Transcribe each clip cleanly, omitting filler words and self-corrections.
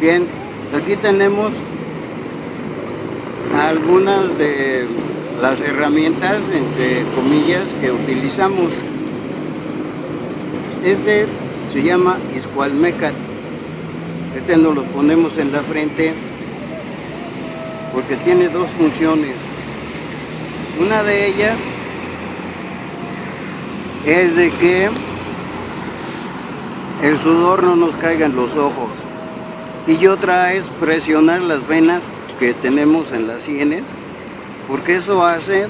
Bien, aquí tenemos algunas de las herramientas, entre comillas, que utilizamos. Este se llama Ixcualmecat. Este nos lo ponemos en la frente porque tiene dos funciones. Una de ellas es de que el sudor no nos caiga en los ojos, y otra es presionar las venas que tenemos en las sienes, porque eso hace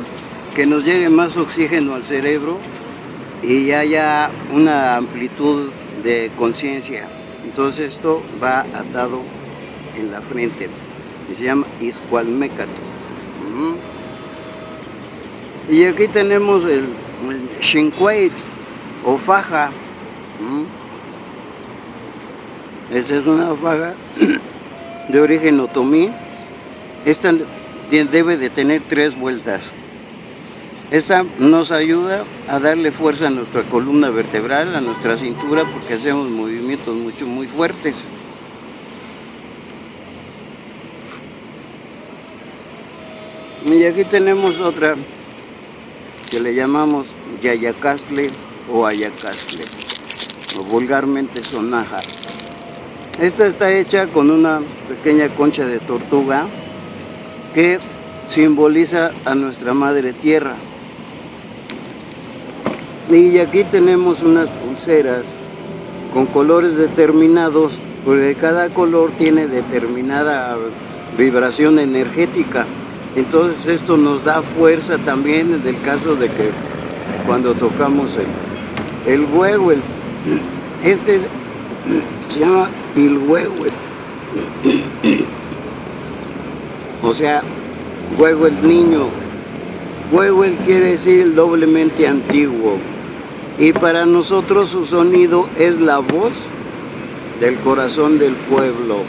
que nos llegue más oxígeno al cerebro y haya una amplitud de conciencia. Entonces esto va atado en la frente y se llama Ixcualmecat. Y aquí tenemos el Xincueit o faja. Esta es una faja de origen otomí. Esta debe de tener 3 vueltas. Esta nos ayuda a darle fuerza a nuestra columna vertebral, a nuestra cintura, porque hacemos movimientos muy fuertes. Y aquí tenemos otra que le llamamos Yayacastle o Ayacastle, o vulgarmente sonaja. Esta está hecha con una pequeña concha de tortuga que simboliza a nuestra madre tierra. Y aquí tenemos unas pulseras con colores determinados, porque cada color tiene determinada vibración energética. Entonces esto nos da fuerza también en el caso de que cuando tocamos el huehuel. Este se llama pilhuehuel, o sea, huehuel niño. Huehuel quiere decir doblemente antiguo, y para nosotros su sonido es la voz del corazón del pueblo.